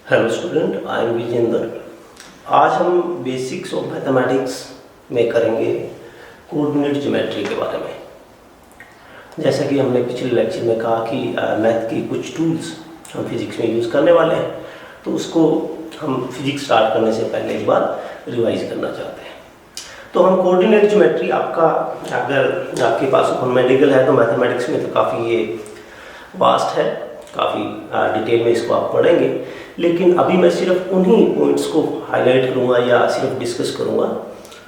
Hello student, I am Vijendra. आज हम basics of mathematics में करेंगे कोऑर्डिनेट ज्योमेट्री के बारे में। जैसा कि हमने पिछले लेक्चर में कहा कि मैथ की कुछ टूल्स हम फिजिक्स में यूज़ करने वाले हैं, तो उसको हम फिजिक्स स्टार्ट करने से पहले एक बार रिवाइज करना चाहते हैं। तो हम कोऑर्डिनेट ज्योमेट्री आपका, अगर आपके पास मेडिकल है तो मैथमेटिक्स में तो काफ़ी ये वास्ट है, काफ़ी डिटेल में इसको आप पढ़ेंगे, लेकिन अभी मैं सिर्फ उन्हीं पॉइंट्स को हाईलाइट करूंगा या सिर्फ डिस्कस करूंगा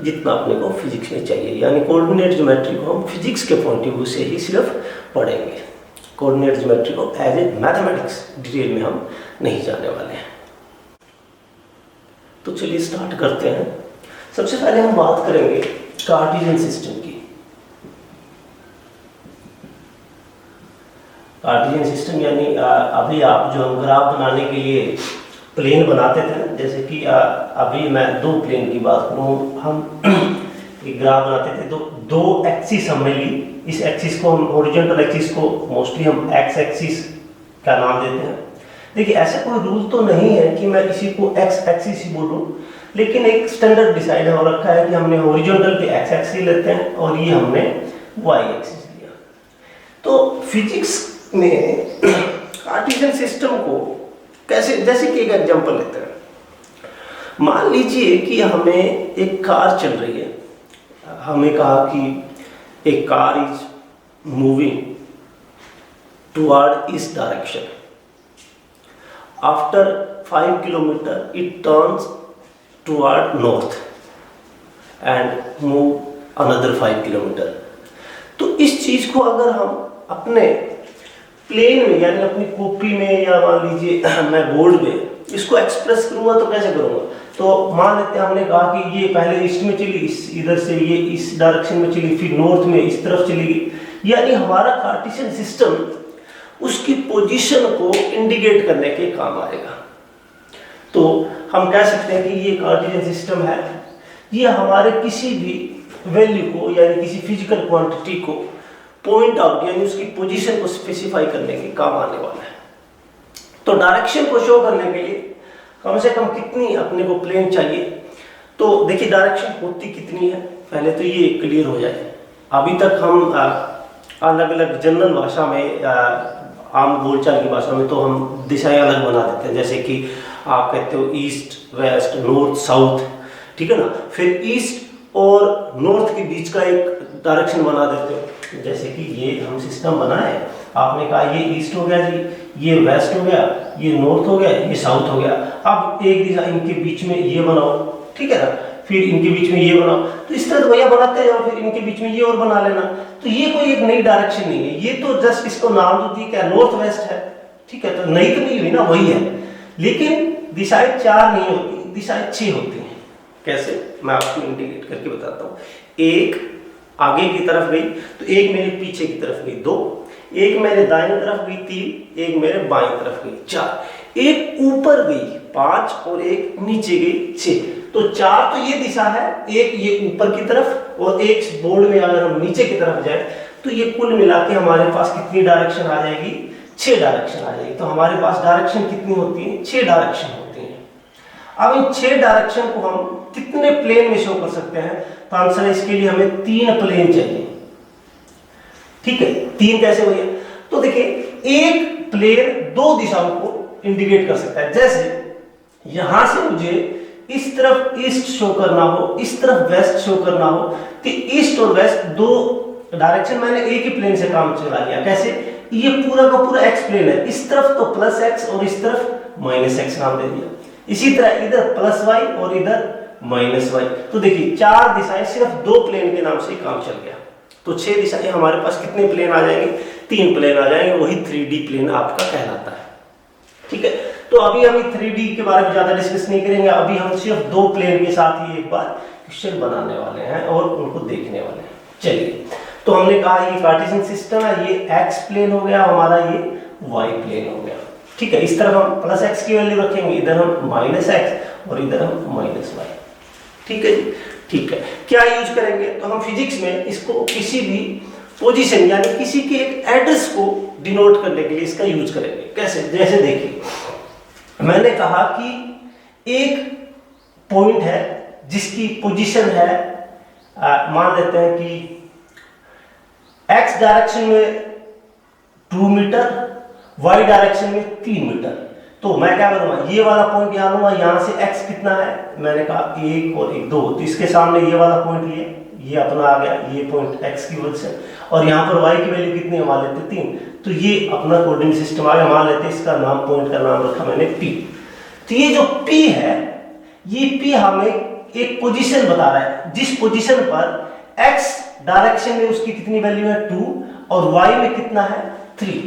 जितना अपने को फिजिक्स में चाहिए। यानी कोऑर्डिनेट ज्योमेट्री को हम फिजिक्स के पॉइंट ऑफ व्यू से ही सिर्फ पढ़ेंगे। कोऑर्डिनेट ज्योमेट्री को एज ए मैथमेटिक्स डिटेल में हम नहीं जाने वाले हैं। तो चलिए स्टार्ट करते हैं। सबसे पहले हम बात करेंगे कार्टेशियन सिस्टम की। कार्टेशियन सिस्टम यानी अभी आप जो हम ग्राफ बनाने के लिए प्लेन बनाते थे, जैसे कि अभी मैं दो प्लेन की बात करूँ, हम एक ग्राफ बनाते थे तो दो एक्सिस हमने ली। इस एक्सिस को हम हॉरिजॉन्टल एक्सिस को मोस्टली हम एक्स एक्सिस का नाम देते हैं। देखिए, ऐसा कोई रूल तो नहीं है कि मैं इसी को एक्स एक्सिस ही बोलूँ, लेकिन एक स्टैंडर्ड डिसाइड हो रखा है कि हमने हॉरिजॉन्टल पे एक्स एक्सिस लेते हैं और ये हमने वाई एक्सिस लिया। तो फिजिक्स में कार्टेशियन सिस्टम को कैसे, जैसे कि एक एग्जांपल लेते हैं। मान लीजिए कि हमें एक कार चल रही है, हमें कहा कि एक कार इज मूविंग टुवर्ड इस direction. After 5 kilometre it turns toward north and move another 5 kilometre. तो इस चीज को अगर हम अपने प्लेन में यानी अपनी कॉपी में या मान लीजिए मैं बोर्ड में इसको एक्सप्रेस करूंगा तो कैसे करूंगा। तो मान लेते हैं हमने कहा कि ये पहले ईस्ट में चली, इस इधर से ये इस डायरेक्शन में चली, फिर नॉर्थ में इस तरफ चली गई। यानी हमारा कार्टेशियन सिस्टम उसकी पोजीशन को इंडिकेट करने के काम आएगा। तो हम कह सकते हैं कि ये कार्टेशियन सिस्टम है, ये हमारे किसी भी वैल्यू को यानी किसी फिजिकल क्वांटिटी को पॉइंट आउट यानी उसकी पोजीशन को स्पेसिफाई करने के काम आने वाला है। तो डायरेक्शन को शो करने के लिए कम से कम कितनी अपने को प्लेन चाहिए। तो देखिए, डायरेक्शन होती कितनी है, पहले तो ये क्लियर हो जाए। अभी तक हम अलग अलग जनरल भाषा में, आम बोलचाल की भाषा में तो हम दिशाएं अलग बना देते हैं। जैसे कि आप कहते हो ईस्ट वेस्ट नॉर्थ साउथ, ठीक है ना। फिर ईस्ट और नॉर्थ के बीच का एक डायरेक्शन बना देते हो। जैसे कि ये हम सिस्टम बनाए, आपने कहा ये ईस्ट हो गया जी, ये वेस्ट हो गया, ये नॉर्थ हो गया, ये साउथ हो गया। अब एक दिशा इनके बीच में ये बनाओ, ठीक है ना, फिर इनके बीच में ये बनाओ। तो इस तरह भैया बनाते जाओ, फिर इनके बीच में ये और बना लेना। तो ये कोई एक नई डायरेक्शन नहीं है, ये तो जस्ट इसको नाम तो दी क्या, नॉर्थ वेस्ट है, ठीक है। तो नई तो नहीं हुई ना, वही है। लेकिन दिशाएं 4 नहीं होती, दिशाएं 6 होती हैं। कैसे, मैं आपको इंडिकेट करके बताता हूँ। एक आगे की तरफ गई तो एक मेरे पीछे की तरफ गई 2, एक मेरे दाहिने तरफ गई 3, एक मेरे बाएं तरफ गई 4, एक ऊपर गई 5 और एक नीचे गई 6। तो 4 तो ये दिशा है, एक ये ऊपर की तरफ और एक बोर्ड में अगर हम नीचे की तरफ जाए तो ये कुल मिला के हमारे पास कितनी डायरेक्शन आ जाएगी, 6 डायरेक्शन आ जाएगी। तो हमारे पास डायरेक्शन कितनी होती है, 6 डायरेक्शन होती है। अब इन 6 डायरेक्शन को हम कितने प्लेन में शो कर सकते हैं, तो आंसर इसके लिए हमें 3 प्लेन चाहिए, ठीक है। 3 कैसे हुए, तो देखिए एक प्लेन 2 दिशाओं को इंडिकेट कर सकता है। जैसे यहां से मुझे इस तरफ ईस्ट शो करना हो, इस तरफ वेस्ट शो करना हो, तो ईस्ट और वेस्ट 2 डायरेक्शन मैंने एक ही प्लेन से काम चला लिया। कैसे, ये पूरा का पूरा एक्स प्लेन है, इस तरफ तो प्लस एक्स और इस तरफ माइनस एक्स नाम दे दिया। इसी तरह इधर प्लस वाई और इधर माइनस वाई। तो देखिए 4 दिशाएं सिर्फ 2 प्लेन के नाम से काम चल गया। तो 6 दिशाएं हमारे पास कितने प्लेन आ जाएंगे, 3 प्लेन आ जाएंगे, वही 3D प्लेन आपका कहलाता है, ठीक है। तो अभी हम 3D के बारे में ज्यादा डिस्कस नहीं करेंगे, अभी हम सिर्फ 2 प्लेन के साथ ही एक बार क्वेश्चन बनाने वाले हैं और उनको देखने वाले हैं। चलिए, तो हमने कहा ये कार्टेशियन सिस्टम है, ये एक्स प्लेन हो गया हमारा, ये वाई प्लेन हो गया, ठीक है। इस तरफ हम प्लस एक्स की वैल्यू रखेंगे, इधर हम माइनस एक्स और इधर हम माइनस वाई, ठीक है जी, ठीक है। क्या यूज करेंगे, तो हम फिजिक्स में इसको किसी भी पोजीशन यानी किसी के एक एड्रेस को डिनोट करने के लिए इसका यूज करेंगे। कैसे, जैसे देखिए मैंने कहा कि एक पॉइंट है जिसकी पोजीशन है, मान लेते हैं कि एक्स डायरेक्शन में 2 मीटर, वाई डायरेक्शन में 3 मीटर। तो मैं क्या करूंगा, ये वाला पॉइंट यहां लूंगा, यहां से एक्स कितना है, मैंने कहा 1 और 1 2, तो इसके सामने ये वाला पॉइंट ये अपना आ गया, ये पॉइंट एक्स की वजह से, और यहाँ पर वाई की वैल्यू कितनी है, मान लेते 3, तो ये अपना कोऑर्डिनेट सिस्टम आ गया। मान लेते इसका नाम, पॉइंट का नाम रखा मैंने पी। तो ये जो पी है, ये पी हमें एक पोजीशन बता रहा है, जिस पोजीशन पर एक्स डायरेक्शन में उसकी कितनी वैल्यू है 2 और वाई में कितना है 3।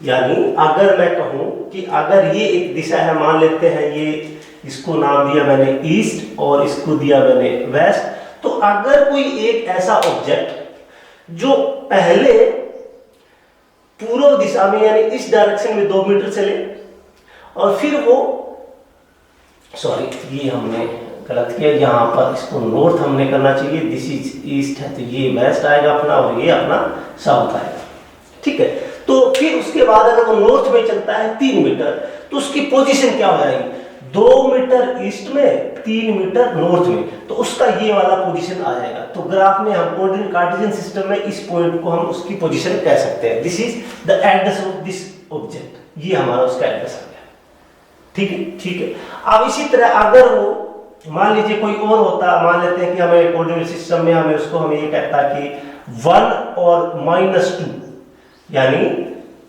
यानी अगर मैं कहूं कि अगर ये एक दिशा है, मान लेते हैं ये, इसको नाम दिया मैंने ईस्ट और इसको दिया मैंने वेस्ट, तो अगर कोई एक ऐसा ऑब्जेक्ट जो पहले पूर्व दिशा में यानी इस डायरेक्शन में 2 मीटर चले और फिर वो, सॉरी ये हमने गलत किया, यहां पर इसको नॉर्थ हमने करना चाहिए, दिस इज ईस्ट है तो ये वेस्ट आएगा अपना और ये अपना साउथ आएगा, ठीक है। तो फिर उसके बाद अगर वो नॉर्थ में चलता है 3 मीटर, तो उसकी पोजीशन क्या हो जाएगी, 2 मीटर ईस्ट में 3 मीटर नॉर्थ में, तो उसका ये वाला पोजीशन आ जाएगा। तो ग्राफ में हम कोऑर्डिनेट कार्टेशियन सिस्टम में इस पॉइंट को हम उसकी पोजीशन कह सकते हैं, this is the address of this object, ये हमारा उसका एड्रेस आ गया, ठीक है, ठीक है। अब इसी तरह अगर वो मान लीजिए कोई और होता, मान लेते हैं कि हमें कोऑर्डिनेट सिस्टम में हमें उसको हम ये कहता कि 1 और -2, यानी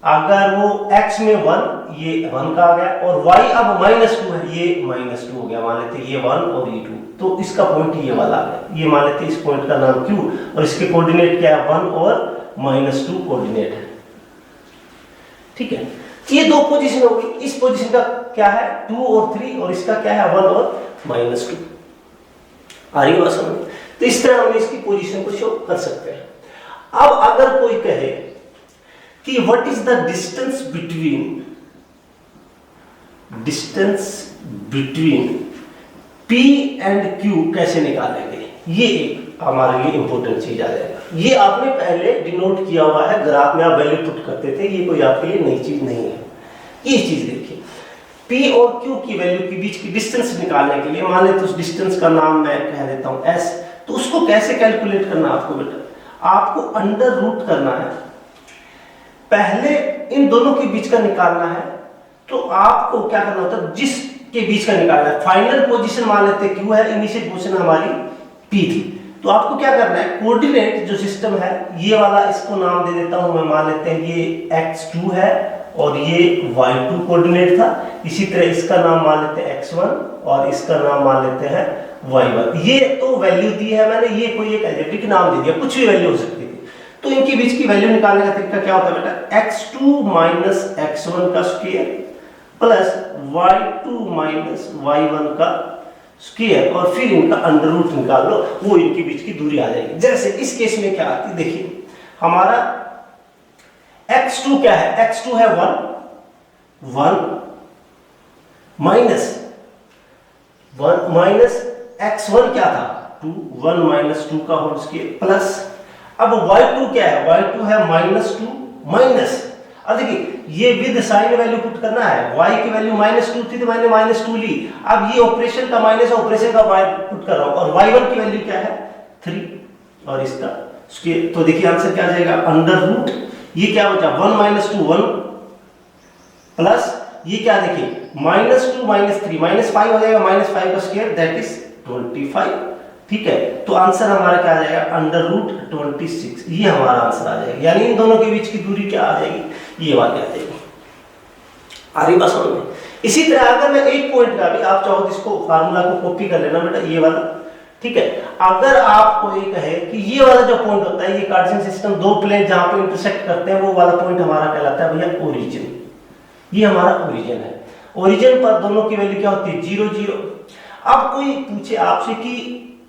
अगर वो x में 1, ये 1 का आ गया, और y अब -2 है, ये -2 हो गया, मान लेते ये 1 और ये 2, तो इसका पॉइंट ये वाला आ गया, ये मान लेते इस पॉइंट का नाम q और इसके कोऑर्डिनेट क्या है 1 और -2 कोऑर्डिनेट है, ठीक है। ये दो पोजीशन होगी, इस पोजीशन का क्या है 2 और 3 और इसका क्या है 1 और -2। आ रही बात समझ? तो इस तरह हम इसकी पोजीशन को शो कर सकते हैं। अब अगर कोई कहे कि what is the distance between P and Q कैसे निकालेंगे, ये एक हमारे लिए इंपॉर्टेंट चीज आ जाएगा। ये आपने पहले डिनोट किया हुआ है, ग्राफ में आप वैल्यू पुट करते थे, ये कोई आपके लिए नई चीज नहीं है। ये चीज देखिए, P और Q की वैल्यू के बीच की डिस्टेंस निकालने के लिए, मान लेते उस डिस्टेंस का नाम मैं कह देता हूं S, तो उसको कैसे कैलकुलेट करना आपको बेटा, आपको अंडर रूट करना है, पहले इन दोनों के बीच का निकालना है। तो आपको क्या करना होता है, जिसके बीच का निकालना है, फाइनल पोजीशन मान लेते हैं Q है, इनिशियल पोजीशन हमारी P थी, तो आपको क्या करना है, कोऑर्डिनेट जो सिस्टम है ये वाला, इसको नाम दे देता हूं मैं, मान लेते हैं ये x2 है और ये y2 कोऑर्डिनेट था, इसी तरह इसका नाम मान लेते हैं x1 और इसका नाम मान लेते हैं y1। ये तो वैल्यू दी है मैंने, ये कोई एक अलजेब्रिक नाम दे दिया, कुछ भी वैल्यू हो सकती है। तो इनके बीच की वैल्यू निकालने का तरीका क्या होता है बेटा, x2 - x1 का स्क्वायर प्लस y2 - y1 का स्क्वायर, और फिर इनका अंडर रूट निकाल लो, वो इनके बीच की दूरी आ जाएगी। जैसे इस केस में क्या आती है, देखिए हमारा x2 क्या है, x2 है 1 माइनस x1 क्या था 2, 1 - 2 का होल स्क्वायर प्लस, अब y2 क्या है, y2 है -2 माइनस, अब देखिए ये विद साइन वैल्यू पुट करना है, y की वैल्यू -2 थी तो मैंने -2 ली, अब ये ऑपरेशन का माइनस है, ऑपरेशन का y पुट कर रहा हूं, और y1 की वैल्यू क्या है 3 और इसका स्क्वायर, तो देखिए आंसर क्या आ जाएगा, अंडर रूट, ये क्या बचा 1 - 2 1 प्लस ये क्या देखिए -2 - 3 -5 हो जाएगा, -5 का स्क्वायर दैट इज 25, ठीक है। तो आंसर हमारा क्या आ जाएगा, अंडर रूट 26, ये हमारा आंसर आ जाएगा। यानी इन दोनों के बीच की दूरी क्या आ जाएगी, ये वाली आ जाएगी। आ रही बात समझ में? इसी तरह अगर मैं एक पॉइंट का भी, आप चाहो तो इसको फार्मूला को कॉपी कर लेना बेटा, ये वाला, ठीक है। अगर आपको ये कहे कि ये वाला जो पॉइंट होता है, ये कार्टेशियन सिस्टम दो प्लेन जहां पे इंटरसेक्ट करते हैं, वो वाला पॉइंट हमारा कहलाता है भैया ओरिजिन, ये हमारा ओरिजिन है। ओरिजिन पर दोनों की वैल्यू क्या होती है 0 0। अब कोई पूछे आपसे कि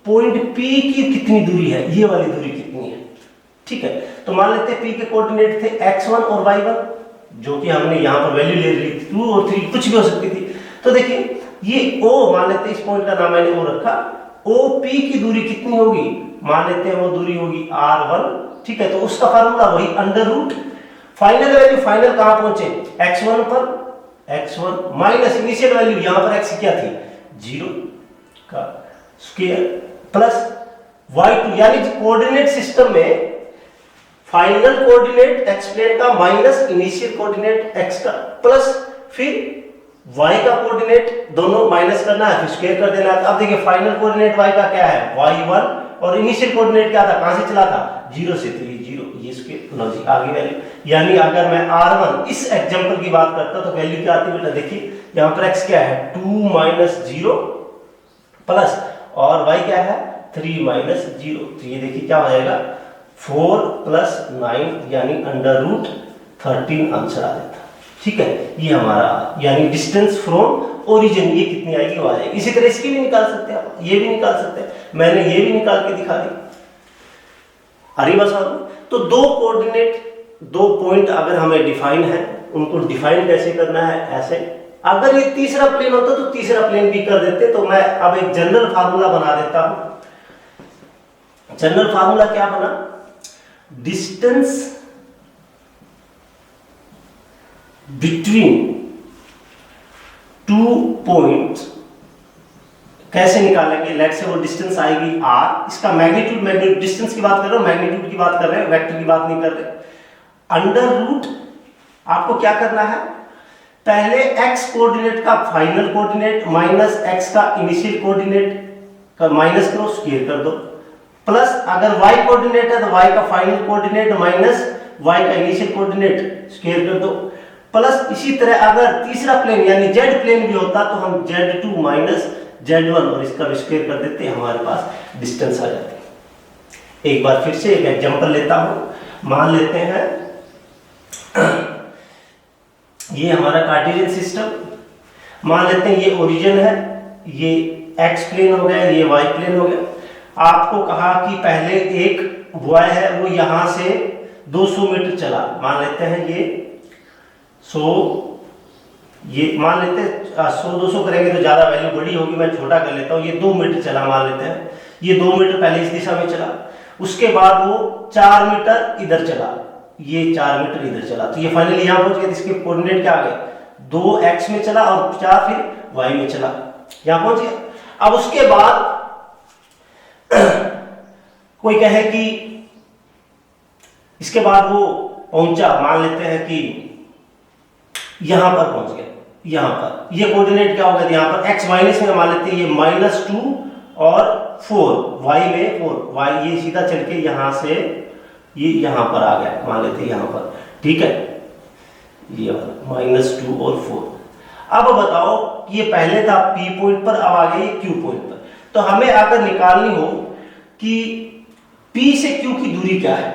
पॉइंट P की कितनी दूरी है, ये वाली दूरी कितनी है, ठीक है। तो मान लेते हैं P के कोऑर्डिनेट थे x1 और y1, जो कि हमने यहाँ पर वैल्यू ले ली 2 और 3, कुछ भी हो सकती थी। तो देखिए ये O मान लेते हैं, इस पॉइंट का नाम मैंने O रखा, OP की दूरी कितनी होगी, मान लेते हैं वो दूरी होगी r1, ठीक है। तो उसका फार्मूला वही under root, final value, final कहां पहुंचे x1 पर x1 माइनस इनिशियल वैल्यू यहां पर x क्या थी 0 का स्क्वायर प्लस y2, यानी कोऑर्डिनेट सिस्टम में फाइनल कोऑर्डिनेट x प्लेन का माइनस इनिशियल कोऑर्डिनेट x का प्लस फिर y का कोऑर्डिनेट दोनों माइनस करना है, फिर स्क्वायर कर देना है। अब देखिए फाइनल कोऑर्डिनेट y का क्या है y1 और इनिशियल कोऑर्डिनेट क्या था, कहां से चला था 0 से, तो ये 0 ये स्क्वायर लो जी आगे वैल्यू। यानी अगर मैं r1 इस एग्जांपल की बात करता तो वैल्यू क्या आती है बेटा, देखिए यहां पर x क्या है 2 माइनस 0 प्लस और y क्या है 3 माइनस 0, तो ये देखिए क्या हो जाएगा 4 प्लस 9 यानी अंडर रूट 13 आंसर आ जाता। ठीक है, ये हमारा यानी डिस्टेंस फ्रॉम ओरिजिन ये कितनी आएगी वो आ जाएगी। इसी तरह इसकी भी निकाल सकते हैं आप, ये भी निकाल सकते हैं, मैंने ये भी निकाल के दिखा दी। अरे बस तो दो कोऑर्डिनेट दो पॉइंट अगर हमें डिफाइन है, उनको डिफाइन कैसे करना है ऐसे। अगर ये तीसरा प्लेन होता तो तीसरा प्लेन भी कर देते, तो मैं अब एक जनरल फार्मूला बना देता हूं। जनरल फार्मूला क्या बना, डिस्टेंस बिटवीन टू पॉइंट्स कैसे निकालेंगे। लेट से वो डिस्टेंस आएगी r, इसका मैग्नीट्यूड डिस्टेंस की बात कर रहे हो, मैग्नीट्यूड की बात कर रहे हैं, वेक्टर की बात नहीं कर रहे। अंडर रूट आपको क्या करना है, पहले x कोऑर्डिनेट का फाइनल कोऑर्डिनेट माइनस x का इनिशियल कोऑर्डिनेट का माइनस करो, स्क्वायर कर दो, प्लस अगर y कोऑर्डिनेट है तो y का फाइनल कोऑर्डिनेट माइनस y का इनिशियल कोऑर्डिनेट स्क्वायर कर दो, प्लस इसी तरह अगर तीसरा प्लेन यानी z प्लेन भी होता तो हम z2 माइनस z1 और इसका स्क्वायर कर देते, हमारे पास डिस्टेंस आ जाती। एक बार फिर से एक एग्जांपल लेता हूं, मान लेते हैं ये हमारा कार्टेशियन सिस्टम, मान लेते हैं ये ओरिजिन है, ये x प्लेन हो गया, ये y प्लेन हो गया। आपको कहा कि पहले एक बॉय है वो यहां से 200 मीटर चला, मान लेते हैं ये 100, ये मान लेते हैं 100-200 करेंगे तो ज्यादा वैल्यू बड़ी होगी, मैं छोटा कर लेता हूँ, ये 2 मीटर चला मान लेते हैं, ये 2 मीटर पहले इस दिशा में चला, उसके बाद वो 4 मीटर इधर चला, ये 4 मीटर इधर चला, तो ये फाइनली यहां पहुंच गया। इसके कोऑर्डिनेट क्या आ गए, 2x में चला और 4 फिर y में चला, यहां पहुंच गया। अब उसके बाद कोई कहे कि इसके बाद वो पहुंचा, मान लेते हैं कि यहां पर पहुंच गया, यहां पर ये कोऑर्डिनेट क्या होगा, यहां पर x माइनस में मान लेते हैं ये -2 और 4, y में 4, y ये सीधा चल के यहां से ये यहां पर आ गया, मान लेते हैं यहां पर, ठीक है, ये -2 और 4। अब बताओ ये पहले था P पॉइंट पर, अब आ गया ये Q पॉइंट पर, तो हमें अगर निकालनी हो कि P से Q की दूरी क्या है,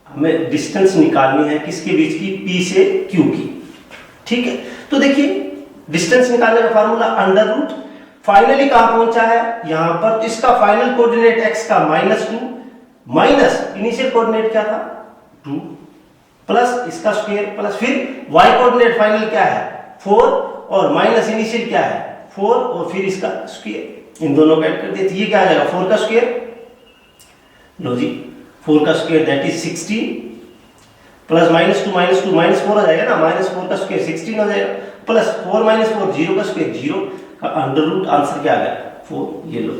हमें डिस्टेंस निकालनी है किसके बीच की, P से Q की, ठीक है। तो देखिए डिस्टेंस निकालने का फार्मूला अंडर रूट, फाइनली कहां पहुंचा है यहां पर, तो इसका फाइनल कोऑर्डिनेट x का -2 माइनस इनिशियल कोऑर्डिनेट क्या था 2 प्लस इसका स्क्वायर प्लस फिर y कोऑर्डिनेट फाइनल क्या है 4 और माइनस इनिशियल क्या है 4 और फिर इसका स्क्वायर, इन दोनों का ऐड कर दिया, ये क्या आ जाएगा 4 का स्क्वायर, लो जी 4 का स्क्वायर दैट इज 16 प्लस -2 -4 आ जाएगा ना, -4 का स्क्वायर 16 हो जाएगा, प्लस 4 - 4 0 का स्क्वायर 0 का अंडर रूट, आंसर क्या आ गया 4, ये लो।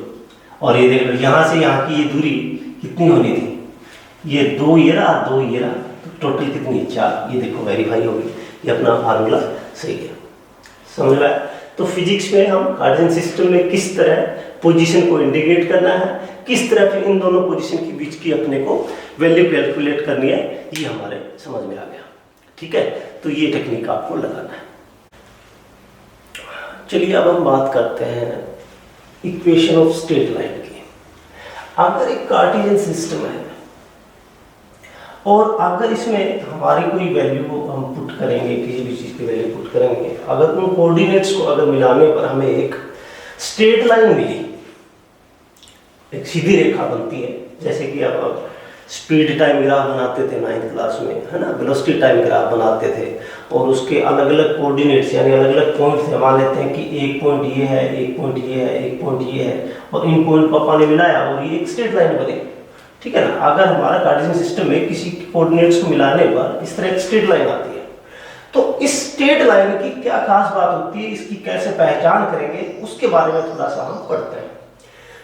और ये देख लो यहां से यहां की ये दूरी कितनी होनी थी, ये 2 ये रहा 2 ये रहा, तो टोटल कितनी है 4, ये देखो वेरीफाई हो गई, ये अपना फार्मूला सही है, समझ में। तो फिजिक्स में हम कार्टेशियन सिस्टम में किस तरह पोजीशन को इंडिकेट करना है, किस तरह फिर इन दोनों पोजीशन के बीच की अपने को वैल्यू कैलकुलेट करनी है, ये हमारे समझ में आ गया, ठीक है। तो ये टेक्निक आपको लगाना है। चलिए अब हम बात करते हैं इक्वेशन ऑफ स्ट्रेट लाइन की। अगर एक कार्टेशियन सिस्टम है और अगर इसमें हमारी कोई वैल्यू हम पुट करेंगे, किसी भी चीज की वैल्यू पुट करेंगे, अगर उन कोऑर्डिनेट्स को अगर मिलाने पर हमें एक स्ट्रेट लाइन मिली, एक सीधी रेखा बनती है, जैसे कि अब स्पीड टाइम ग्राफ बनाते थे 9th क्लास में, है ना, वेलोसिटी टाइम ग्राफ बनाते थे, और उसके अलग अलग कोऑर्डिनेट्स यानी अलग अलग पॉइंट्स मान लेते हैं कि एक पॉइंट ये है, एक पॉइंट ये है, एक पॉइंट ये है, और इन पॉइंट को अपन ने मिलाया और ये एक स्ट्रेट लाइन बनी, ठीक है ना। अगर हमारा कार्टेशियन सिस्टम में किसी कोऑर्डिनेट्स को मिलाने पर इस तरह एक स्ट्रेट लाइन आती है, तो इस स्ट्रेट लाइन की क्या खास बात होती है, इसकी कैसे पहचान करेंगे, उसके बारे में थोड़ा सा हम पढ़ते हैं।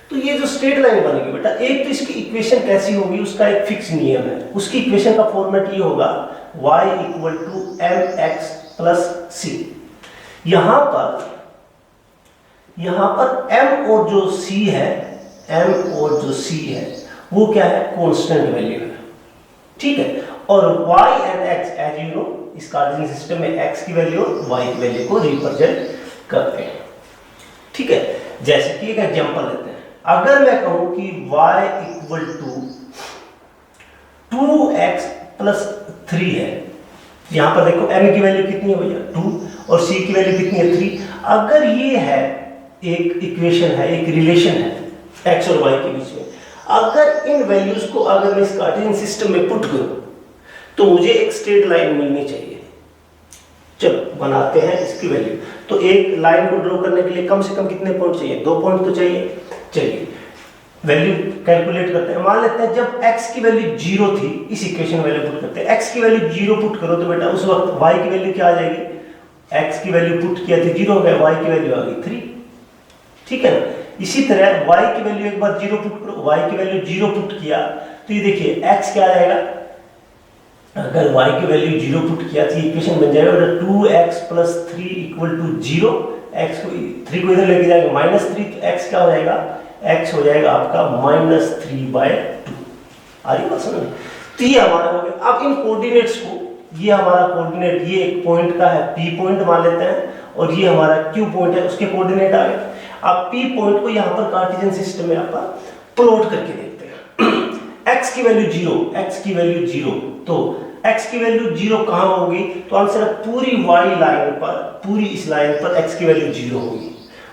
तो ये जो स्ट्रेट लाइन बनेगी बेटा, एक तो इसकी इक्वेशन कैसी होगी, उसका एक फिक्स नियम है। उसकी इक्वेशन का फॉर्मेट ये होगा y equal to mx plus c। यहां पर m और जो c है, m और जो c है वो क्या है, कांस्टेंट वैल्यू है, ठीक है। और y and x as you know, इस कार्टेशियन सिस्टम में x की वैल्यू और y की वैल्यू को रिप्रेजेंट करते हैं, ठीक है। जैसे कि एक एग्जांपल लेते हैं, अगर मैं कहूं कि y equal to 2x plus 3 है, यहां पर देखो m की वैल्यू कितनी है भैया 2 और c की वैल्यू कितनी है 3। अगर ये है एक इक्वेशन है, एक रिलेशन है x और y के बीच में, अगर इन वैल्यूज को अगर मैं इस कार्टेशियन सिस्टम में पुट करूं तो मुझे एक स्ट्रेट लाइन मिलनी चाहिए। चलो बनाते हैं इसकी वैल्यू। तो एक लाइन को ड्रॉ करने के लिए कम से कम कितने पॉइंट चाहिए, 2 पॉइंट तो चाहिए। चलिए वैल्यू कैलकुलेट करते हैं। मान लेते हैं जब x की वैल्यू 0 थी, इस इक्वेशन में वैल्यू पुट करते हैं, x की वैल्यू 0 पुट करो तो बेटा उस वक्त y की वैल्यू क्या आ जाएगी, x की वैल्यू पुट किया थी 0 हो गया, y की वैल्यू आ गई 3, ठीक है ना। इसी तरह y की वैल्यू एक बार 0 पुट करो, y की वैल्यू 0 पुट किया तो ये देखिए x क्या आ जाएगा, अगर y की वैल्यू 0 पुट किया तो इक्वेशन बन जाएगा 2x plus 3 equal to 0। x को 3 को इधर लेके जाएंगे -3 तो x क्या हो जाएगा, x हो जाएगा आपका -3/2। आ रही बात समझ में। तो ये हमारा हो गया। अब इन कोऑर्डिनेट्स को, ये हमारा कोऑर्डिनेट, ये एक पॉइंट का है p पॉइंट मान लेते हैं और ये हमारा q पॉइंट है, उसके कोऑर्डिनेट आ गए। अब p पॉइंट को यहाँ पर कार्टेशियन सिस्टम में आप प्लॉट करके देखते हैं। x की वैल्यू 0, x की वैल्यू 0, तो x की वैल्यू 0 कहाँ होगी, तो आंसर है पूरी y लाइन पर, पूरी इस लाइन पर x की वैल्यू 0 होगी।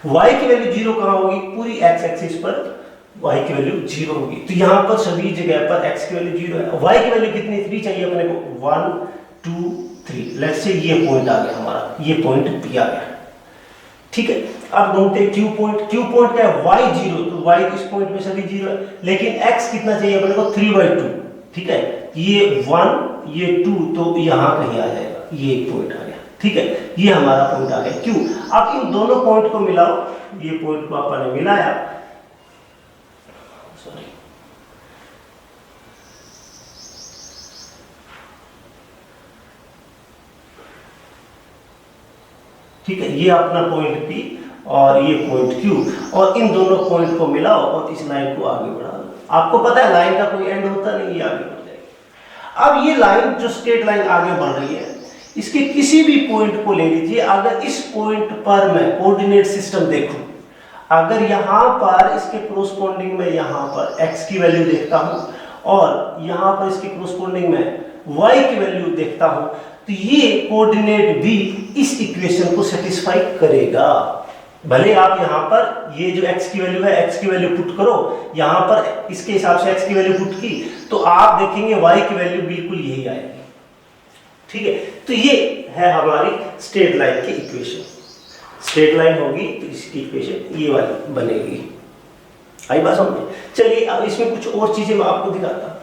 y की वैल्यू 0 कहाँ होगी, पूरी x एक्सिस पर y की वैल्यू 0 होगी। तो यहाँ पर सभी जगह पर x की वैल्यू 0 है। y की वैल्यू कितनी 3 चाहिए अपने को, 1 2 3। लेट्स से ये पॉइंट आ गया हमारा, ये पॉइंट p आ गया, ठीक है। अब ढूंढते हैं q पॉइंट। q पॉइंट क्या है, y 0, तो y इस पॉइंट पे सभी 0 है, लेकिन x कितना चाहिए अपने को, 3/2, ठीक है। ये 1 ये 2 तो यहाँ कहीं आ जाएगा, ये एक पॉइंट आ गया, ठीक है। ये हमारा पॉइंट आ गया q। अब इन दोनों पॉइंट को मिलाओ, ये पॉइंट को अपन ने मिलाया, सॉरी ठीक है, ये अपना पॉइंट P और ये पॉइंट Q, और इन दोनों पॉइंट को मिलाओ और इस लाइन को आगे बढ़ा दो। आपको पता है लाइन का कोई एंड होता नहीं, ये आगे बढ़ जाएगी। अब ये लाइन जो स्ट्रेट लाइन आगे बढ़ रही है, इसके किसी भी पॉइंट को ले लीजिए। अगर इस पॉइंट पर मैं कोऑर्डिनेट सिस्टम देखूं, अगर यहाँ पर इसके कोरोस्पोंडिंग में यहाँ पर x की वैल्यू देखता हूँ और यहाँ पर इसके कोरोस्पोंडिंग में y की वैल्यू देखता हूँ, तो ये कोऑर्डिनेट भी इस इक्वेशन को सेटिस्फाई करेगा। भले आप यहाँ पर ये जो x की वैल्यू है, x की वैल्यू पुट करो, यहाँ पर इसके हिसाब से x की वैल्यू पुट की, तो आप देखेंगे y की वैल्यू बिल्कुल यही आएगी, ठीक है। तो ये है हमारी स्ट्रेट लाइन की इक्वेशन। स्ट्रेट लाइन होगी तो इसकी इक्वेशन ये वाली बनेगी। आई बात समझ में। चलिए अब इसमें कुछ और चीजें मैं आपको दिखाता हूं,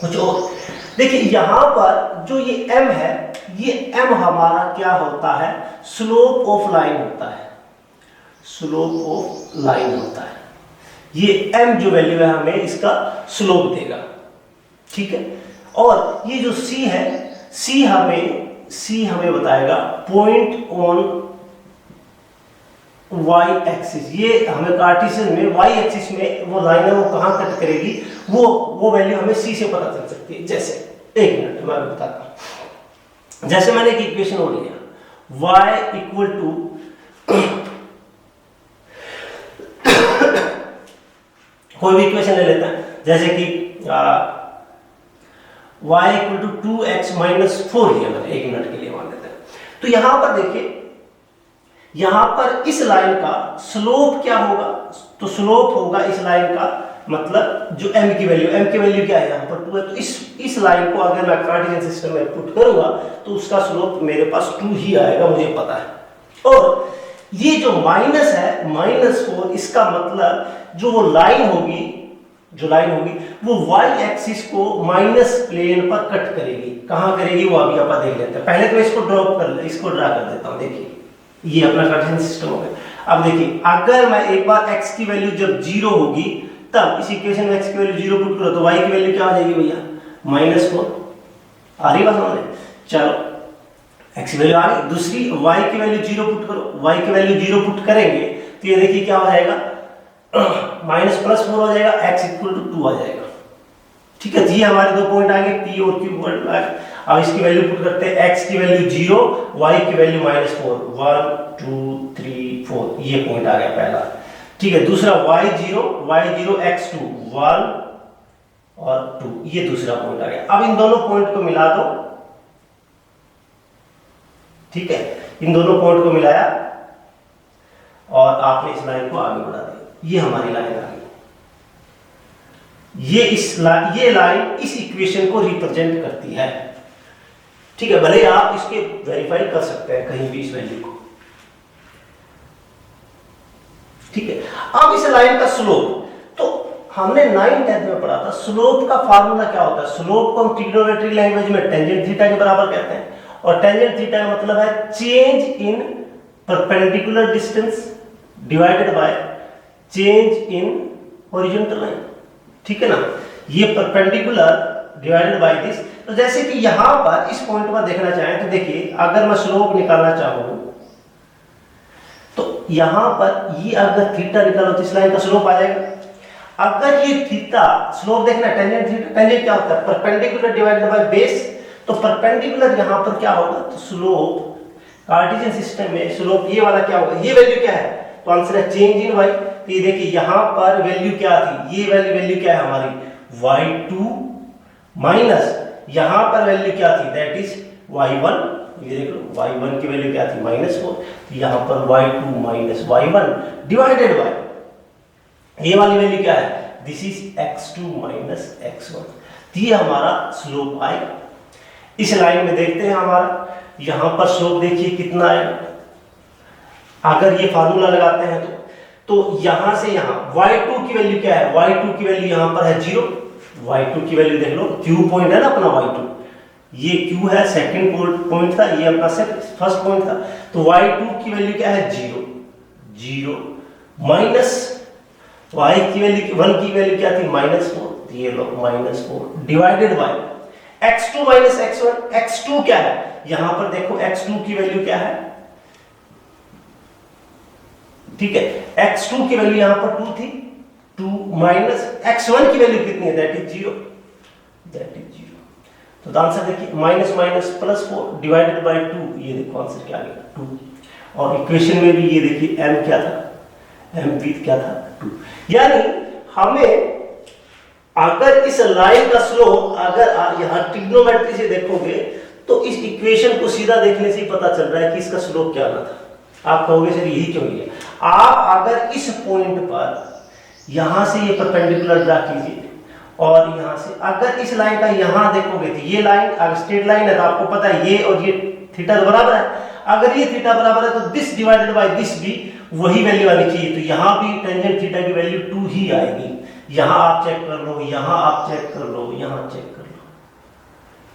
कुछ और। देखिए यहाँ पर जो ये m है, ये m हमारा क्या होता है, स्लोप ऑफ लाइन होता है, स्लोप ऑफ लाइन होता है। ये m जो वैल्यू है हमें इसका स्लोप देगा, ठीक है। और ये जो c है, c हमें बताएगा पॉइंट ऑन y एक्सिस। ये हमें कार्टेशियन में y एक्सिस में वो लाइन है वो कहाँ कट करेगी, वो वैल्यू हमें c से पता चल सकती है। जैसे एक मिनट मैं बताता हूँ। जैसे मैंने एक इक्वेशन और लिया y इक्वल टू कोई भी इक्वेशन ले लेते हैं, जैसे कि y इक्वल टू 2x - 4 लिया मैंने, एक मिनट के लिए मान लेते हैं। तो यहां पर देखिए, यहां पर इस लाइन का स्लोप क्या होगा, तो स्लोप होगा इस लाइन का, मतलब जो m की वैल्यू क्या है यहाँ पर 2 है, तो इस लाइन को अगर मैं कार्टेशियन सिस्टम में पुट करूंगा तो उसका स्लोप मेरे पास 2 ही आएगा, मुझे पता है। और ये जो माइनस है -4, इसका मतलब जो वो लाइन होगी जो लाइन होगी वो y एक्सिस को माइनस प्लेन पर कट करेगी। कहां करेगी वो अभी अपन देख लेते हैं। पहले तो इसको ड्रा कर देता हूं। देखिए ये अपना कार्टेशियन सिस्टम हो गया। अब देखिए अगर मैं एक बार x की वैल्यू जब 0 होगी तब इस इक्वेशन में x की वैल्यू 0 पुट करो तो y की वैल्यू क्या आ जाएगी भैया, -4। आ रही बात समझ? चलो x की वैल्यू आ गई। दूसरी y की वैल्यू 0 पुट करो, y की वैल्यू 0 पुट करेंगे तो ये देखिए क्या हो जाएगा, -+4 हो जाएगा, x = 2 आ जाएगा। ठीक है, ये हमारे दो पॉइंट आ गए p और q पॉइंट आ गए। अब इसकी वैल्यू पुट करते हैं, x की वैल्यू 0, y की वैल्यू -4, 1 2 3 4, ये पॉइंट आ गया पहला। ठीक है, दूसरा y0 x2 1 और 2, ये दूसरा पॉइंट आ गया। अब इन दोनों पॉइंट को मिला दो। ठीक है, इन दोनों पॉइंट को मिलाया और आपने इस लाइन को आगे बढ़ा दिया। ये हमारी लाइन आ गई। ये लाइन इस इक्वेशन को रिप्रेजेंट करती है। ठीक है, भले आप इसके वेरीफाई कर सकते हैं कहीं भी इस वैल्यू को। ठीक है, अब इस लाइन का स्लोप, तो हमने 9th 10th में पढ़ा था स्लोप का फार्मूला क्या होता है। स्लोप को हम ट्रिग्नोमेट्री लैंग्वेज में टेंजेंट थीटा के बराबर कहते हैं, और टेंजेंट थीटा का मतलब है change in perpendicular distance divided by change in horizontal line. ठीक है ना, ये परपेंडिकुलर डिवाइडेड बाय दिस। तो जैसे कि यहां पर इस पॉइंट पर देखना चाहें तो देखिए अगर मैं स्लोप निकालना चाहूं तो यहां पर ये अगर थीटा निकालो तो इस लाइन का स्लोप आ जाएगा। अगर ये थीटा स्लोप देखना, टेंजेंट थीटा, टेंजेंट क्या होता है, परपेंडिकुलर डिवाइडेड बाय बेस। तो परपेंडिकुलर यहां पर क्या होगा, तो स्लोप कार्टेशियन सिस्टम में स्लोप ये वाला क्या होगा, ये वैल्यू क्या है, तो आंसर है चेंज इन y। तो ये देखिए यहां पर वैल्यू क्या थी, ये वैल्यू क्या है हमारी y2 माइनस यहां पर वैल्यू क्या थी, दैट इज y1। ये देख लो y1 की वैल्यू क्या थी, -4। तो यहां पर y2 minus y1 divided by ये वाली वैल्यू क्या है, this is x2 minus x1। तो ये हमारा स्लोप आएगा। इस लाइन में देखते हैं हमारा यहां पर स्लोप देखिए कितना है। अगर ये फार्मूला लगाते हैं तो यहां से यहां y2 की वैल्यू क्या है, y2 की वैल्यू यहां पर है 0। y2 की वैल्यू देख लो, q पॉइंट है ना अपना y2, ये q है, सेकंड पॉइंट था, ये अपना फर्स्ट पॉइंट था। तो y2 की वैल्यू क्या है, 0 माइनस y की वैल्यू 1 की वैल्यू क्या थी, -4। ये लो -4 divided by x2 minus x1। x2 क्या है, यहां पर देखो x2 की वैल्यू क्या है, ठीक है, x2 की वैल्यू यहां पर 2 थी, 2 माइनस x1 की वैल्यू कितनी है, दैट इज 0। तो आंसर देखिए -+4 डिवाइडेड बाय 2, ये देखो आंसर क्या आ गया 2। और इक्वेशन में भी ये देखिए m क्या था, m भी क्या था 2। यानी हमें अगर इस लाइन का स्लोप अगर यहां ट्रिग्नोमेट्री से देखोगे तो इस इक्वेशन को सीधा देखने से ही पता चल रहा है कि इसका स्लोप क्या आना था। आप कहोगे सर यही क्यों लिया। आप अगर इस पॉइंट पर यहां से ये परपेंडिकुलर ड्रा कीजिए और यहां से अगर इस लाइन का यहां देखोगे तो ये लाइन अगर स्ट्रेट लाइन है तो आपको पता है ये और ये थीटा बराबर है। अगर ये थीटा बराबर है तो दिस डिवाइडेड बाय दिस भी वही वैल्यू आनी चाहिए। तो यहां भी टेंजेंट थीटा की वैल्यू 2 ही आएगी। यहां आप चेक कर लो, यहां आप चेक कर लो, यहां चेक कर लो,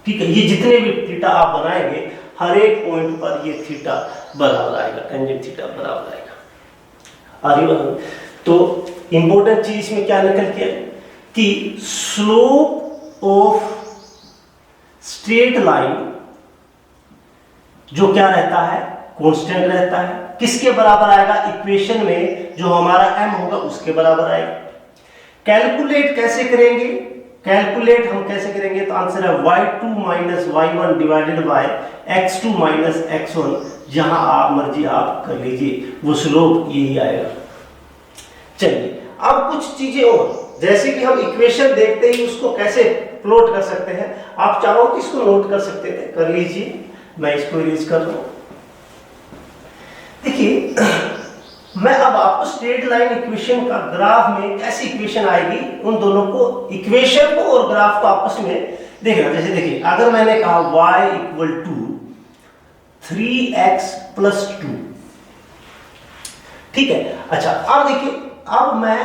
ठीक है। ये जितने भी थीटा आप बनाएंगे हर एक पॉइंट पर ये थीटा बराबर आएगा, टेंजेंट थीटा बराबर आएगा। आगे तो इंपॉर्टेंट चीज इसमें क्या निकल के कि स्लोप ऑफ स्ट्रेट लाइन जो क्या रहता है, कांस्टेंट रहता है। किसके बराबर आएगा, इक्वेशन में जो हमारा m होगा उसके बराबर आएगा। कैलकुलेट कैसे करेंगे, कैलकुलेट हम कैसे करेंगे तो आंसर है y2 minus y1 divided by x2 minus x1। जहां आप मर्जी आप कर लीजिए, वो स्लोप यही आएगा। चलिए अब कुछ चीजें और, जैसे कि हम इक्वेशन देखते ही उसको कैसे प्लॉट कर सकते हैं। आप चाहो तो इसको नोट कर सकते थे, कर लीजिए, मैं इसको इरेज कर दूं। देखिए मैं अब आपको स्ट्रेट लाइन इक्वेशन का ग्राफ में कैसी इक्वेशन आएगी, उन दोनों को, इक्वेशन को और ग्राफ को आपस में देखना। जैसे देखिए अगर मैंने कहा y = 3x + 2, ठीक है। अच्छा अब देखिए, अब मैं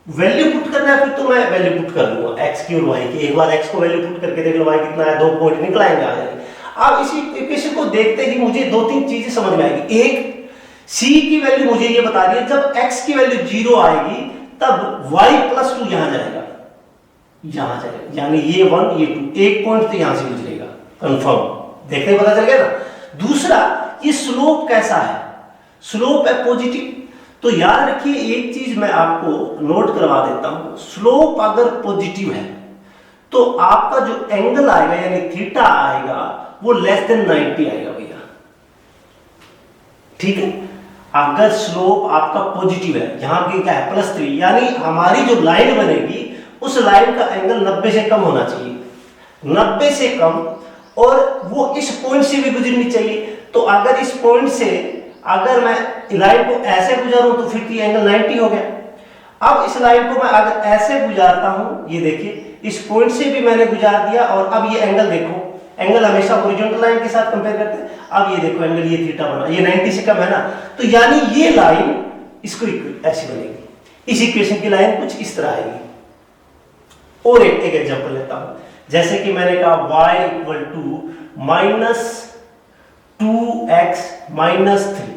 वैल्यू पुट करना है फिर तो मैं वैल्यू पुट कर लूंगा एक्स की और वाई की। एक बार एक्स को वैल्यू पुट करके देख लो वाई कितना है, 2 पॉइंट निकल आएंगे आ जाएंगे। अब इसी इक्वेशन को देखते ही मुझे 2-3 चीजें समझ में आएगी। एक, सी की वैल्यू मुझे ये बता रही है जब एक्स की वैल्यू 0 आएगी तब y प्लस 2 यहां जाएगा, यानी ये 1 ये 2, एक पॉइंट तो यहां से गुजरेगा कंफर्म, देखते ही पता चल गया ना। दूसरा, ये स्लोप कैसा है, स्लोप है पॉजिटिव। तो याद रखिए एक चीज मैं आपको नोट करवा देता हूं, स्लोप अगर पॉजिटिव है तो आपका जो एंगल आएगा यानी थीटा आएगा वो लेस देन 90 आएगा भैया, ठीक है। अगर स्लोप आपका पॉजिटिव है, यहां की क्या है +3, यानी हमारी जो लाइन बनेगी उस लाइन का एंगल 90 से कम होना चाहिए, 90 से कम, और वो इस पॉइंट से भी गुजरनी चाहिए। तो अगर इस पॉइंट से अगर मैं लाइन को ऐसे गुजारूं तो फिर ये एंगल 90 हो गया। अब इस लाइन को मैं अगर ऐसे गुजारता हूं, ये देखिए इस पॉइंट से भी मैंने गुजार दिया, और अब ये एंगल देखो, एंगल हमेशा हॉरिजॉन्टल लाइन के साथ कंपेयर करते हैं। अब ये देखो एंगल ये थीटा बना, ये 90 से कम है ना, तो यानी ये लाइन इसको ऐसी बनेगी। इस इक्वेशन की लाइन कुछ इस तरह आएगी। और एक एग्जांपल लेता हूं, जैसे कि मैंने कहा y इक्वल टू -2x -3,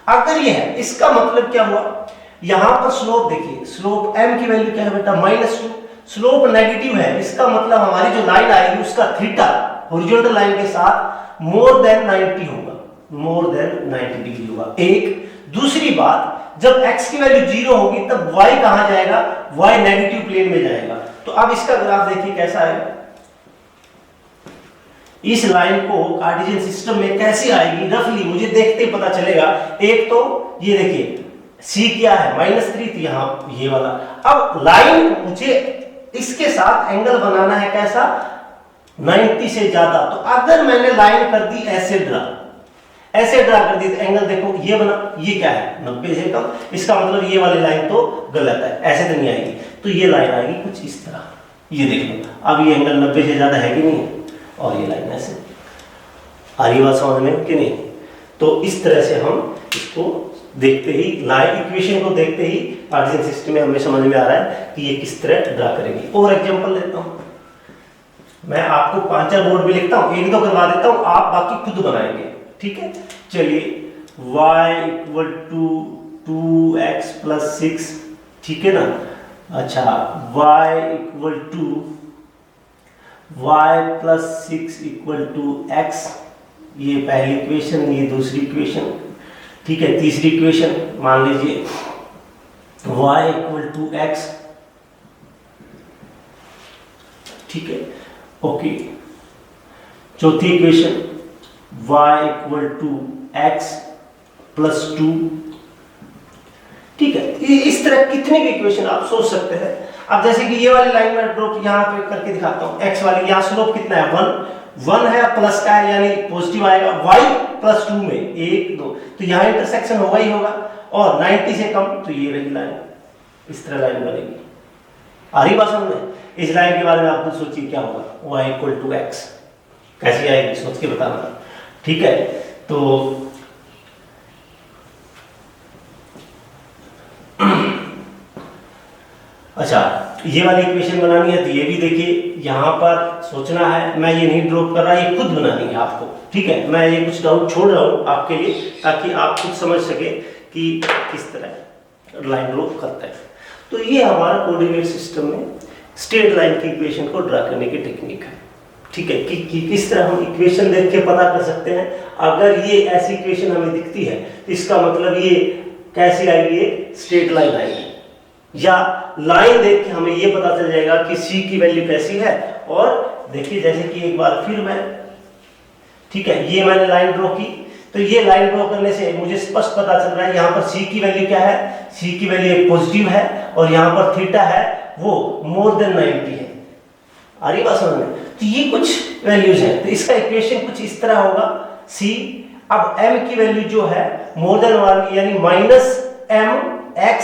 अगर ये है इसका मतलब क्या हुआ, यहां पर स्लोप देखिए, स्लोप m की वैल्यू क्या है बेटा -2, स्लोप नेगेटिव है, इसका मतलब हमारी जो लाइन आएगी उसका थीटा हॉरिजॉन्टल लाइन के साथ मोर देन 90 होगा, मोर देन 90 डिग्री होगा। एक दूसरी बात, जब x की वैल्यू 0 होगी तब y कहां जाएगा, y नेगेटिव प्लेन में जाएगा। तो अब इसका ग्राफ देखिए कैसा है, इस लाइन को कार्टेशियन सिस्टम में कैसी आएगी रफली मुझे देखते ही पता चलेगा। एक तो ये देखिए c क्या है -3, तो यहां ये वाला। अब लाइन मुझे इसके साथ एंगल बनाना है कैसा, 90 से ज्यादा। तो अगर मैंने लाइन कर दी ऐसे ड्रा कर दी, तो एंगल देखो ये बना, ये क्या है 90 से कम, इसका मतलब ये वाली लाइन तो गलत है, ऐसे तो नहीं आएगी। तो ये लाइन आएगी कुछ इस तरह, ये देख लो, अब ये एंगल 90 से ज्यादा है कि नहीं, और ये लाइन ऐसे आ रही बात समझ में कि नहीं। तो इस तरह से हम इसको देखते ही, लाइन इक्वेशन को देखते ही कार्टेशियन सिस्टम में हमें समझ में आ रहा है कि ये किस तरह ड्रा करेगी। और एग्जांपल लेता हूं, मैं आपको 5 बोर्ड भी लिखता हूं, 1-2 करवा देता हूं, आप बाकी खुद बनाएंगे, ठीक है। चलिए y equal to 2x plus 6, ठीक है ना। अच्छा, y equal to y plus 6 equal to x, ये पहली इक्वेशन, ये दूसरी इक्वेशन, ठीक है। तीसरी इक्वेशन मान लीजिए y इक्वल टू x, ठीक है, ओके। चौथी equation y equal to x plus 2, ठीक है। इस तरह कितने भी इक्वेशन आप सोच सकते हैं। अब जैसे कि ये वाली लाइन में ड्रॉ यहां पे करके दिखाता हूं, x वाली, यहां स्लोप कितना है 1 है, प्लस का है यानी पॉजिटिव आएगा, y प्लस 2 में 1 2, तो यहां इंटरसेक्शन होगा ही होगा, और 90 से कम तो ये रही लाइन, इस तरह लाइन बनेगी। आ रही बात समझ में। इस लाइन के बारे में आप खुद सोचिए क्या होगा, y इक्वल टू x कैसी आएगी सोच के बताना, ठीक है। तो अच्छा, ये वाली इक्वेशन बनानी है तो ये भी देखिए यहां पर सोचना है, मैं ये नहीं ड्रॉप कर रहा, ये खुद बनानी है आपको, ठीक है। मैं ये कुछ डाउट छोड़ रहा हूं आपके लिए ताकि आप खुद समझ सके कि किस तरह लाइन ड्रॉ करते हैं। तो ये हमारा कोऑर्डिनेट सिस्टम में स्ट्रेट लाइन की इक्वेशन को ड्रा करने की टेक्निक है, ठीक है। कि किस तरह हम इक्वेशन देख के पता कर सकते हैं, अगर ये ऐसी इक्वेशन हमें दिखती है तो इसका मतलब ये कैसी आएगी, ये स्ट्रेट लाइन आएगी। या लाइन देख के हमें ये पता चल जाएगा कि c की वैल्यू कैसी है। और देखिए जैसे कि एक बार फिर मैं, ठीक है, ये मैंने लाइन ड्रॉ की, तो ये लाइन ड्रॉ करने से मुझे स्पष्ट पता चल रहा है यहाँ पर c की वैल्यू क्या है, c की वैल्यू एक पॉजिटिव है, और यहाँ पर थीटा है वो मोर देन 90 है। आ रही बात समझ में। तो ये कुछ वैल्यूज हैं, तो इसका इक्वेशन कुछ इस तरह होगा c। अब m की वैल्यू जो है मोर देन 1 यानी -mx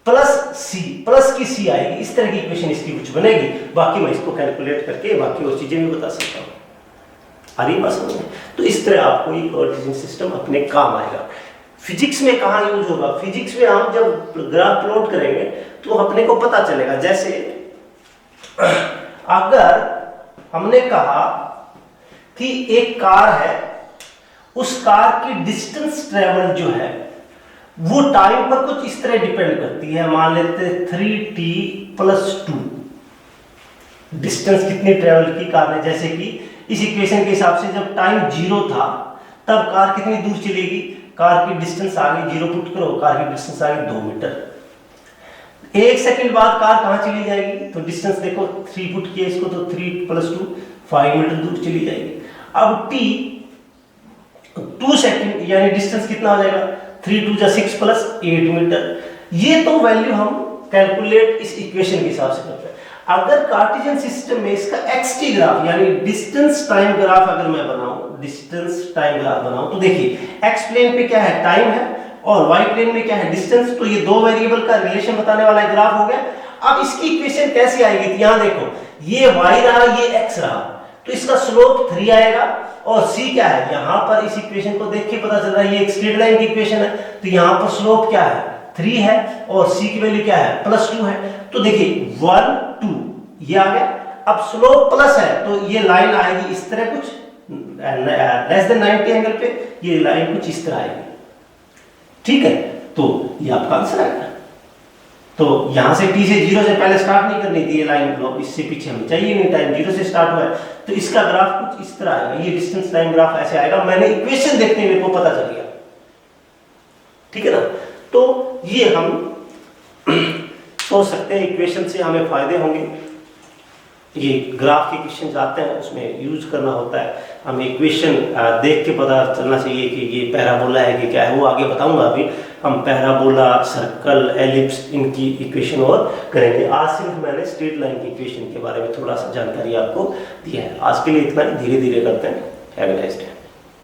प्लस c, प्लस की c आएगी, इस तरह की इक्वेशन इसकी कुछ बनेगी। बाकी मैं इसको कैलकुलेट करके बाकी और चीजें भी बता सकता हूँ। आ रही बात समझ में। तो इस तरह आपको ये कोऑर्डिनेशन सिस्टम अपने काम आएगा। फिजिक्स में कहाँ यूज होगा? फिजिक्स में हम जब ग्राफ प्लॉट करेंगे तो अपने को पता चलेगा। जैसे अगर हमने कहा कि एक कार है, उस कार की डिस्टेंस ट्रेवल जो है वो टाइम पर कुछ इस तरह डिपेंड करती है। मान लेते हैं 3t+2 डिस्टेंस कितनी ट्रेवल की कार ने। जैसे कि इस इक्वेशन के हिसाब से जब टाइम 0 था तब कार कितनी दूर चलेगी? कार की डिस्टेंस आ गई, 0 पुट करो, कार की डिस्टेंस आ गई 2 मीटर। 1 सेकंड बाद कार कहां चली जाएगी? तो डिस्टेंस देखो 3 पुट किया इसको तो 3+2 5 मीटर दूर चली जाएगी। अब t 2 सेकंड यानी डिस्टेंस कितना हो जाएगा? 3 2 जा 6 + 8 मीटर। ये तो वैल्यू हम कैलकुलेट इस इक्वेशन के हिसाब से करते हैं। अगर कार्टेशियन सिस्टम में इसका xt ग्राफ यानी डिस्टेंस टाइम ग्राफ अगर मैं बनाऊं, डिस्टेंस टाइम ग्राफ बनाऊं, तो देखिए x प्लेन पे क्या है? टाइम है, और y प्लेन में क्या है? डिस्टेंस। तो ये दो वेरिएबल का रिलेशन बताने वाला ग्राफ हो गया। अब इसकी इक्वेशन कैसे आएगी? तो यहां देखो, ये y रहा, ये x रहा, तो इसका स्लोप 3 आएगा। और c क्या है? यहां पर इस इक्वेशन को देख के पता चल रहा है ये एक स्ट्रेट लाइन की इक्वेशन है, तो यहां पर स्लोप क्या है? 3 है, और c की वैल्यू क्या है? +2 है। तो देखिए 1 2 ये आ गया। अब स्लोप प्लस है तो ये लाइन आएगी इस तरह कुछ लेस देन 90 एंगल पे, ये लाइन कुछ इस तरह आएगी। ठीक है, तो ये आपका आंसर आएगा। तो यहां से t से 0 से पहले स्टार्ट नहीं करनी थी ये लाइन, ब्लॉक इससे पीछे हमें चाहिए नहीं, टाइम 0 से स्टार्ट हुआ है, तो इसका ग्राफ कुछ इस तरह आएगा। ये डिस्टेंस टाइम ग्राफ ऐसे आएगा। मैंने इक्वेशन देखते मेरे को पता चल गया। ठीक है ना? तो ये हम सोच सकते हैं इक्वेशन से हमें फायदे होंगे। ये ग्राफ के क्वेश्चन आते हैं उसमें यूज करना होता है। हमें इक्वेशन देख के पता चलना चाहिए कि ये पैराबोला है कि क्या है, वो आगे बताऊंगा। अभी हम पैराबोला, सर्कल, एलिप्स इनकी इक्वेशन और करेंगे। आज सिर्फ मैंने स्ट्रेट लाइन की इक्वेशन के बारे में थोड़ा सा जानकारी आपको दी है। आज के लिए इतना ही, धीरे धीरे करते हैं। Have a nice day.